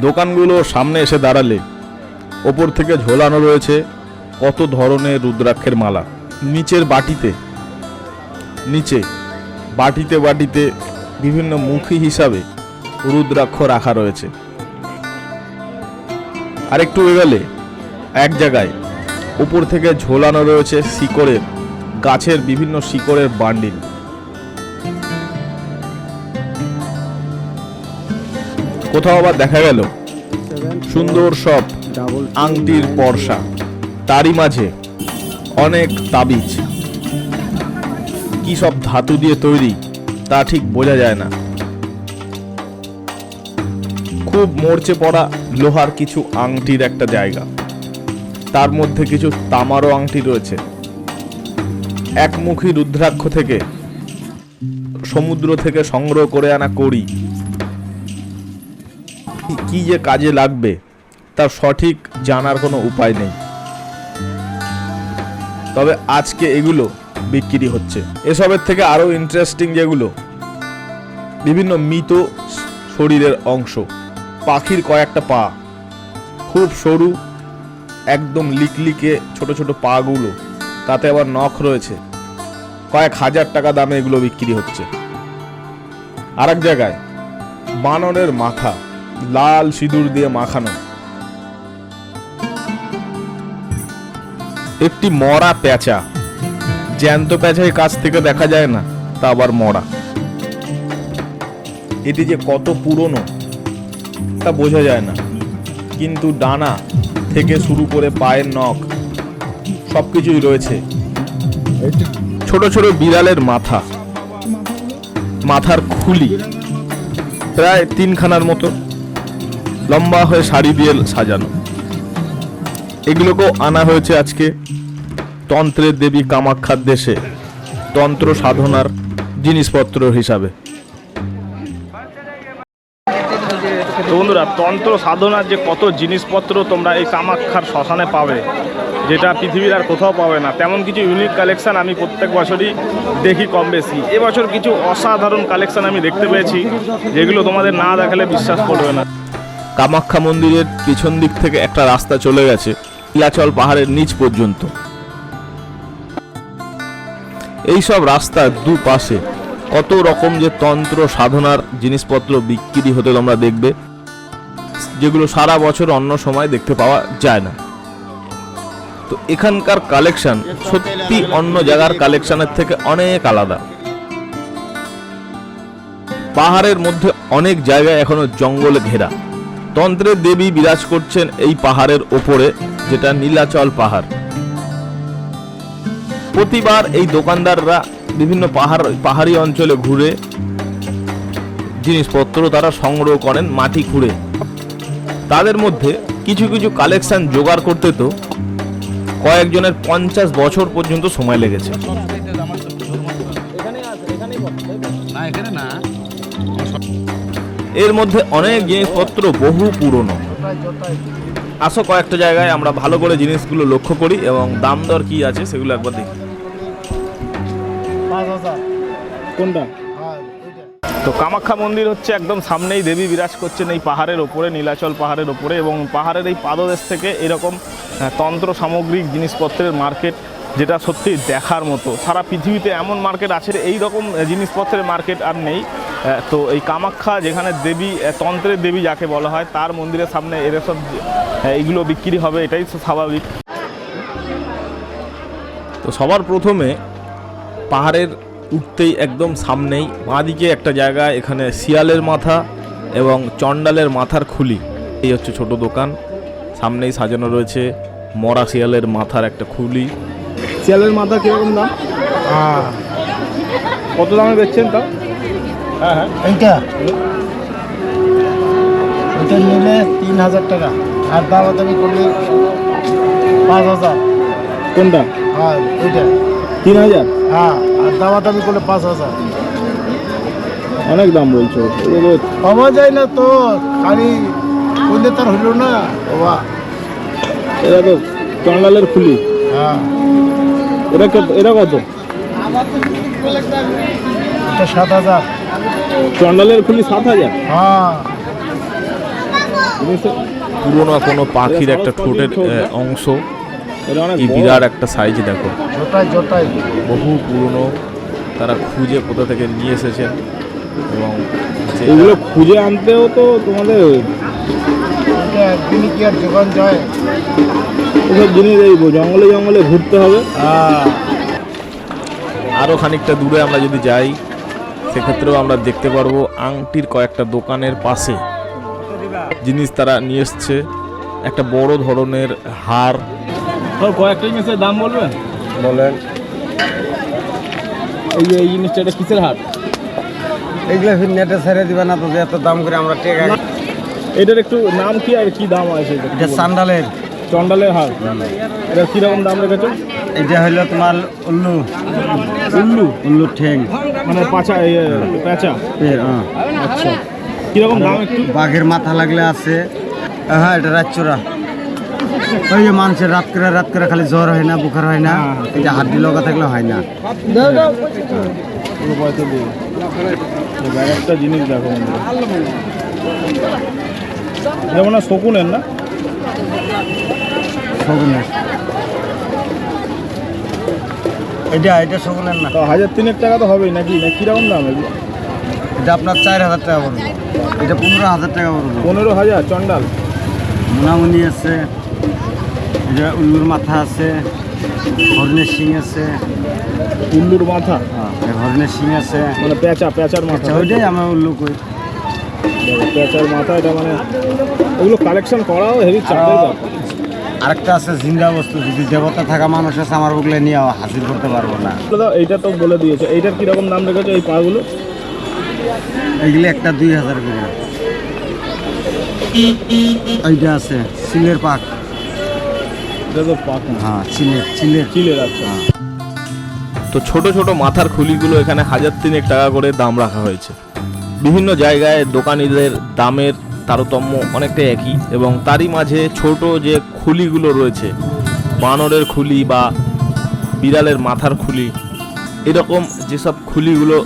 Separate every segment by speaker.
Speaker 1: দোকানগুলো সামনে এসে দাঁড়ালে ওপর থেকে ঝোলানো রয়েছে কত ধরনের রুদ্রাক্ষের মালা। নিচে বাটিতে বিভিন্ন মুখী হিসাবে রুদ্রাক্ষ রাখা রয়েছে। আর একটু এগোলে এক জায়গায় উপর থেকে ঝোলানো রয়েছে গাছের বিভিন্ন শিকড়ের বান্ডিল। কোথাও আবার দেখা গেল সুন্দর সব আংটির পরশা, তারই মাঝে অনেক তাবিজ। কি সব ধাতু দিয়ে তৈরি তা ঠিক বোঝা যায় না। খুব মরচে পড়া লোহার কিছু আংটির একটা জায়গা, তার মধ্যে কিছু তামারও আংটি রয়েছে। একমুখী রুদ্রাক্ষ থেকে সমুদ্র থেকে সংগ্রহ করে আনা কড়ি কি যে কাজে লাগবে তার সঠিক জানার কোনো উপায় নেই। তবে আজকে এগুলো বিক্রি হচ্ছে। এসবের থেকে আরো ইন্টারেস্টিং যেগুলো বিভিন্ন মৃত শরীরের অংশ, পাখির কয়েকটা পা, খুব সরু একদম লিকলিকে ছোট ছোট পা গুলো, তাতে আবার নখ রয়েছে। কয়েক হাজার টাকা দামে এগুলো বিক্রি হচ্ছে। আর এক জায়গায় বানরের মাথা লাল সিঁদুর দিয়ে মাখানো, একটি মরা পেঁচা, জ্যান্ত পেঁচার কাছ থেকে দেখা যায় না, তা আবার মরা। এটি যে কত পুরনো তা বোঝা যায় না, কিন্তু ডানা থেকে শুরু করে পায়ের নখ সবকিছুই রয়েছে। ছোট ছোট বিড়ালের মাথার খুলি প্রায় 3খানার মতো লম্বা হয়ে শাড়ি দিয়ে সাজানো। এগুলোকেও আনা হয়েছে আজকে তন্ত্রের দেবী কামাখ্যার দেশে তন্ত্র সাধনার জিনিসপত্র হিসাবে। তো বন্ধুরা, তন্ত্র সাধনার যে কত জিনিসপত্র তোমরা এই কামাখ্যার শ্মশানে পাবে, যেটা পৃথিবীর আর কোথাও পাবে না, তেমন কিছু ইউনিক কালেকশন আমি প্রত্যেক বছরই দেখি কম বেশি। এবছর কিছু অসাধারণ কালেকশন আমি দেখতে পেয়েছি, যেগুলো তোমাদের না দেখালে বিশ্বাস করবে না। কামাখ্যা মন্দিরের পিছন দিক থেকে একটা রাস্তা চলে গেছে নীলাচল পাহাড়ের নিচ পর্যন্ত। এইসব রাস্তার দুপাশে কত রকম যে তন্ত্র সাধনার জিনিসপত্র বিক্রি হতে তোমরা দেখবে, যেগুলো সারা বছর অন্য সময় দেখতে পাওয়া যায় না। তো এখানকার কালেকশন সত্যি অন্য জায়গার কালেকশনের থেকে অনেক আলাদা। পাহাড়ের মধ্যে অনেক জায়গায় এখনো জঙ্গলে ঘেরা। তন্ত্রের দেবী বিরাজ করছেন এই পাহাড়ের ওপরে, যেটা নীলাচল পাহাড়। প্রতিবার এই দোকানদাররা বিভিন্ন পাহাড়ি অঞ্চলে ঘুরে জিনিসপত্র তারা সংগ্রহ করেন মাটি খুঁড়ে। তাদের মধ্যে কিছু কিছু কালেকশন জোগাড় করতে তো কয়েকজনের 50 বছর পর্যন্ত সময় লেগেছে। এর মধ্যে অনেক জিনিসপত্র বহু পুরনো। আসো কয়েকটা জায়গায় আমরা ভালো করে জিনিসগুলো লক্ষ্য করি এবং দাম দর কি আছে সেগুলো একবার দেখি। কোনটা? তো কামাখ্যা মন্দির হচ্ছে একদম সামনেই দেবী বিরাজ করছেন এই পাহাড়ের ওপরে, নীলাচল পাহাড়ের ওপরে, এবং পাহাড়ের এই পাদদেশ থেকে এরকম তন্ত্র সামগ্রিক জিনিসপত্রের মার্কেট, যেটা সত্যি দেখার মতো। সারা পৃথিবীতে এমন মার্কেট আছে, এই রকম জিনিসপত্রের মার্কেট আর নেই। তো এই কামাখ্যা, যেখানে দেবী তন্ত্রের দেবী যাকে বলা হয়, তার মন্দিরের সামনে এসব এইগুলো বিক্রি হবে, এটাই তো স্বাভাবিক। তো সবার প্রথমে পাহাড়ের উঠতেই একদম সামনেই বাঁদিকে একটা জায়গায়, এখানে শিয়ালের মাথা এবং চণ্ডালের মাথার খুলি, এই হচ্ছে ছোট দোকান। সামনেই সাজানো রয়েছে মরা শিয়ালের মাথার একটা খুলি। শিয়ালের মাথা কিরকম দাম? কত দামে বেচছেন তাও? হ্যাঁ,
Speaker 2: এইটা নিলে 3000 টাকা, আর দামাদামি করলে 5000।
Speaker 1: কোনটা?
Speaker 2: হ্যাঁ, এইটা
Speaker 1: 3000।
Speaker 2: হ্যাঁ, আর দামাদামি করলে 5000।
Speaker 1: অনেক দাম বলছো।
Speaker 2: পাওয়া যায় না তো, খালি করলে তার হইল না বাবা।
Speaker 1: এটা তো চণ্ডালের খুলি।
Speaker 2: হ্যাঁ,
Speaker 1: এটা কত?
Speaker 2: এটা 7,000।
Speaker 3: চন্ডালের খুলি 7,000।
Speaker 2: হ্যাঁ,
Speaker 1: পুরোনো কোনো পাখির একটা ঠোঁটের অংশ,
Speaker 3: এটা অনেক
Speaker 1: এই
Speaker 3: বড়।
Speaker 1: বিরাট একটা সাইজ দেখো,
Speaker 2: জোটাই
Speaker 1: বহু পুরনো, তারা খুঁজে কোথা থেকে নিয়ে এসেছেন এবং যেটা-
Speaker 3: এগুলো খুঁজে আনতেও তো তোমাদের
Speaker 2: এটা একদিনই কি আর যোগান যায়?
Speaker 3: এসব জিনিস এই জঙ্গলে জঙ্গলে ঘুরতে হবে।
Speaker 2: হ্যাঁ,
Speaker 1: আরও খানিকটা দূরে আমরা যদি যাই সেক্ষেত্রেও আমরা দেখতে পারবো আংটির কয়েকটা দোকানের পাশে জিনিস তারা নিয়ে এসছে। একটা বড় ধরনের হার,
Speaker 3: কয়েকটা জিনিসের দাম বলবেন?
Speaker 2: বলেন।
Speaker 3: এই জিনিসটা এটা কিসের হাট?
Speaker 2: এগুলো ফির নেটে ছেড়ে দিবে না তো, যে এত দাম করে আমরা টেকা।
Speaker 3: এটার একটু নাম কি আর কি দাম আছে?
Speaker 2: এটা সান্ডালের।
Speaker 3: চন্ডালের হাট। এটা কিরকম দাম রেখেছো?
Speaker 2: এটা হইলো তোমার উল্লু
Speaker 3: উল্লু
Speaker 2: উল্লু ঠ্যাং।
Speaker 3: মানে পাছা পেঁচা। আচ্ছা, কিরকম দাম একটু?
Speaker 2: বাঘের মাথা লাগলে আছে। হ্যাঁ, এটা রাতচোরা। ওই যে মানুষের রাত করে খালি জ্বর হয় না, বুখার হয় না, এই যে হাড্ডি লগা থাকলে হয় না।
Speaker 3: পুরো পয়সা দিয়ে এবার একটা জিনিস দেখো বন্ধুরা, যেমন শকুনের না,
Speaker 2: শগুনের। এটা শগুনের না।
Speaker 3: তো 1,000-3,000 টাকা তো হবেই নাকি? না কিরকম দাম এগুলো?
Speaker 2: এটা আপনার 4,000 টাকা পড়বে। এটা 15,000 টাকা পড়বে।
Speaker 3: 15,000 চন্ডাল।
Speaker 2: মোনামুনি আছে, এটা উল্লুর মাথা আছে, হরিণের শিং আছে।
Speaker 3: উল্লুর মাথা
Speaker 2: এই হরিণের শিং আছে।
Speaker 3: মানে পেঁচার মাথা।
Speaker 2: আচ্ছা, ওইটাই আমরা উল্লু কই।
Speaker 3: দেখো, পেঁচার মাথা। এটা মানে এগুলো কালেকশন করাও হেভি চাপের ব্যাপার।
Speaker 2: আরেকটা আছে জিন্দা বস্তু, যদি দেবতা থাকা মানুষ আছে আমার ওগুলো নিয়ে হাজির করতে পারবো না।
Speaker 3: দাদা এইটা তো বলে দিয়েছে, এইটার কিরকম দাম রেখেছো এই পাগুলো?
Speaker 2: এগুলো একটা 2,000 করে। এইটা আছে চিলের পাক।
Speaker 3: এটা তো পাক না।
Speaker 2: হ্যাঁ, চিলের।
Speaker 3: চিলের। আচ্ছা,
Speaker 1: তো ছোট ছোট মাথার খুলিগুলো এখানে 1,000-3,000 টাকা করে দাম রাখা হয়েছে। বিভিন্ন জায়গায় দোকানিদের দামের তারতম্য অনেকটা একই, এবং তারই মাঝে ছোট যে খুলিগুলো রয়েছে, বানরের খুলি বা বিড়ালের মাথার খুলি, এরকম যেসব খুলিগুলো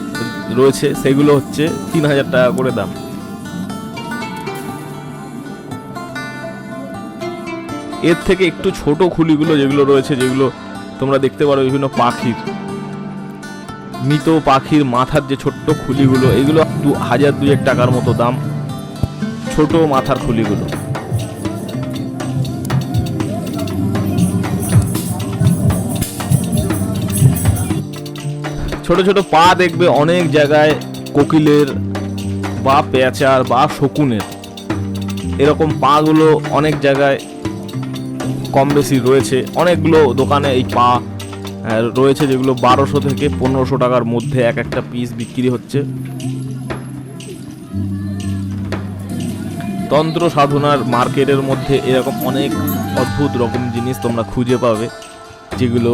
Speaker 1: রয়েছে সেগুলো হচ্ছে 3,000 টাকা করে দাম। এর থেকে একটু ছোট খুলিগুলো যেগুলো রয়েছে, যেগুলো তোমরা দেখতে পারো বিভিন্ন পাখির, মৃত পাখির মাথার যে ছোট্ট খুলিগুলো, এগুলো 1,000-2,000 টাকার মতো দাম, ছোট মাথার খুলিগুলো। ছোট ছোট পা দেখবে অনেক জায়গায় কোকিলের বা পেঁচার বা শকুনের, এরকম পাগুলো অনেক জায়গায় কম বেশি রয়েছে। অনেকগুলো দোকানে এই পা রয়েছে যেগুলো 1200 থেকে 1500 টাকার মধ্যে এক একটা পিস বিক্রি হচ্ছে। তন্ত্র সাধনার মার্কেটের মধ্যে এরকম অনেক অদ্ভুত রকম জিনিস তোমরা খুঁজে পাবে, যেগুলো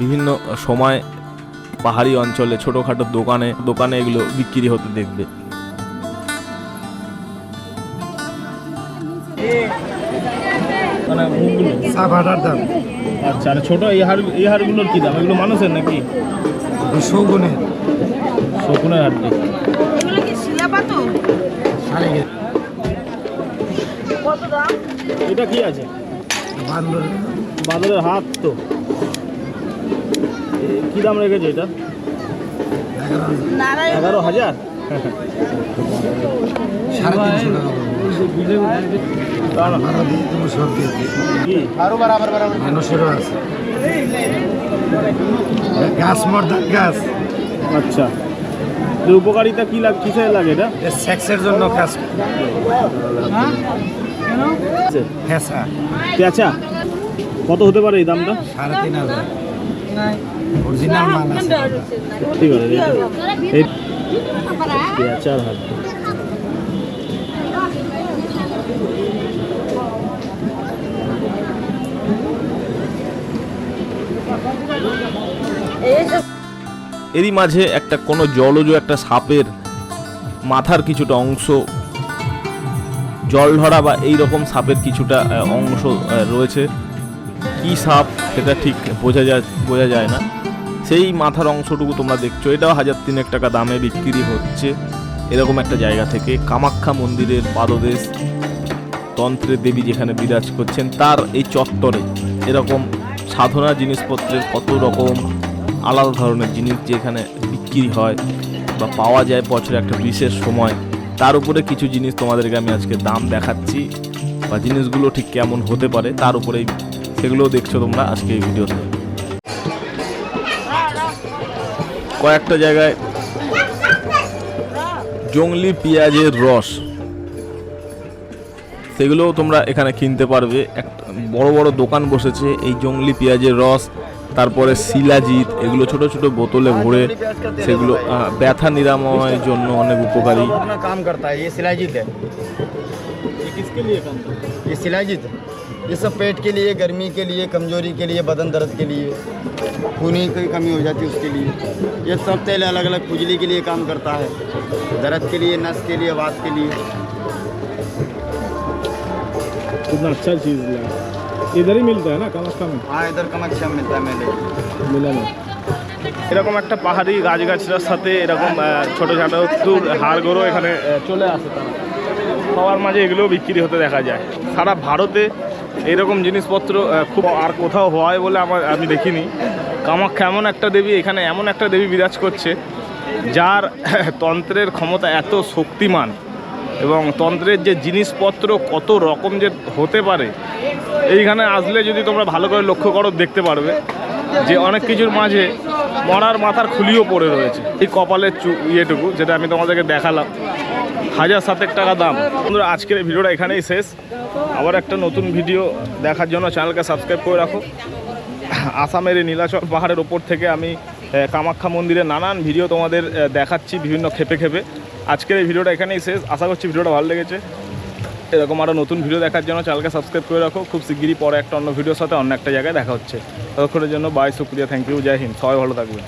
Speaker 1: বিভিন্ন সময় পাহাড়ি অঞ্চলে ছোটোখাটো দোকানে এগুলো বিক্রি হতে দেখবে।
Speaker 3: মানে মুখগুলো।
Speaker 2: সাভাটার দাম
Speaker 3: আচ্ছা, আর ছোট এই হাড়গুলোর কি দাম? এগুলো মানুষের নাকি?
Speaker 2: শগুনের।
Speaker 3: শকুনের হাড়টি।
Speaker 4: এগুলো কি শিলা পাথর? কত দাম?
Speaker 3: এটা কি আছে? বাদরের হাত তো। কি দাম রেখেছে এটা?
Speaker 4: নারায়ণ
Speaker 3: 11,000।
Speaker 2: 350 টাকা
Speaker 3: কি?
Speaker 2: মানুষেরও আছে। গাছ মর্দার গাছ।
Speaker 3: আচ্ছা, এর উপকারিতা কি কিসে লাগে এটা?
Speaker 2: সেক্সের জন্য কাজ। ফেসা
Speaker 3: পেঁচা কত হতে পারে এই দামটা?
Speaker 2: 3,500। অরিজিনাল মাল আছে।
Speaker 3: ঠিক আছে, এই পেঁচার হাত।
Speaker 1: এরই মাঝে একটা কোনো জলজ একটা সাপের মাথার কিছুটা অংশ, জল ধরা বা এই রকম সাপের কিছুটা অংশ রয়েছে। কি সাপ সেটা ঠিক বোঝা যায় না, সেই মাথার অংশটুকু তোমরা দেখছো, এটাও 1,300 টাকা দামে বিক্রি হচ্ছে। এরকম একটা জায়গা থেকে কামাখ্যা মন্দিরের পাদদেশ, তন্ত্রের দেবী যেখানে বিরাজ করছেন তার এই চত্বরে এরকম সাধনা জিনিসপত্রের কত রকম আলাদা ধরনের জিনিস যেখানে বিক্রি হয় বা পাওয়া যায় বছরে একটা বিশেষ সময়, তার উপরে কিছু জিনিস তোমাদেরকে আমি আজকে দাম দেখাচ্ছি বা জিনিসগুলো ঠিক কেমন হতে পারে তার উপরেই সেগুলোও দেখছো তোমরা আজকে এই ভিডিওতে। কয়েকটা জায়গায় জংলি পেঁয়াজের রস, সেগুলোও তোমরা এখানে কিনতে পারবে। একটা বড় বড় দোকান বসেছে এই জংলি পেঁয়াজের রস, তারপরে শিলাজিৎ, এগুলো ছোট ছোট বোতলে ভরে, সেগুলো ব্যথা নিরাময়ের জন্য অনেক উপকারী।
Speaker 2: अपना काम करता है। ये शिलाजीत है,
Speaker 3: ये किसके लिए काम करते हैं?
Speaker 2: ये शिलाजीत ये सब पेट के लिए, गर्मी के लिए, कमजोरी के लिए, बदन दर्द के लिए, खूनी की कमी हो जाती है उसके लिए। ये सब तेल अलग अलग खुजली के लिए काम करता है, दर्द के लिए, नस के लिए, वात के लिए।
Speaker 3: कितना अच्छा चीज़ लगा। इधर ही मिलता है ना कामाख्या में?
Speaker 2: हाँ, इधर कामाख्या में मिलता है। मेले
Speaker 3: मिला नहीं।
Speaker 1: এরকম একটা পাহাড়ি গাছগাছরার সাথে এরকম ছোটোখাটো একটু হাড়গোড়ো এখানে চলে আসে, তারা সবার মাঝে এগুলোও বিক্রি হতে দেখা যায়। সারা ভারতে এইরকম জিনিসপত্র খুব আর কোথাও হয় বলে আমি দেখিনি। কামাখ্যা এমন একটা দেবী, এখানে এমন একটা দেবী বিরাজ করছে যার তন্ত্রের ক্ষমতা এত শক্তিমান এবং তন্ত্রের যে জিনিসপত্র কত রকম যে হতে পারে, এইখানে আসলে যদি তোমরা ভালো করে লক্ষ্য করো দেখতে পারবে যে অনেক কিছুর মাঝে মরার মাথার খুলিও পড়ে রয়েছে। এই কপালের ইয়েটুকু যেটা আমি তোমাদেরকে দেখালাম, 1,700 টাকা দাম। বন্ধুরা, আজকের এই ভিডিওটা এখানেই শেষ। আবার একটা নতুন ভিডিও দেখার জন্য চ্যানেলকে সাবস্ক্রাইব করে রাখো। আসামের এই নীলাচল পাহাড়ের ওপর থেকে আমি কামাখ্যা মন্দিরের নানান ভিডিও তোমাদের দেখাচ্ছি বিভিন্ন ক্ষেপে ক্ষেপে। আজকের এই ভিডিওটা এখানেই শেষ। আশা করছি ভিডিওটা ভালো লেগেছে। এরকম আরও নতুন ভিডিও দেখার জন্য চ্যানেলকে সাবস্ক্রাইব করে রাখো। খুব শিগগিরই পরে একটা অন্য ভিডিওর সাথে অন্য একটা জায়গায় দেখা হচ্ছে। ততক্ষণের জন্য বাই, শুক্রিয়া, থ্যাংক ইউ, জয় হিন্দ, সবাই ভালো থাকবেন।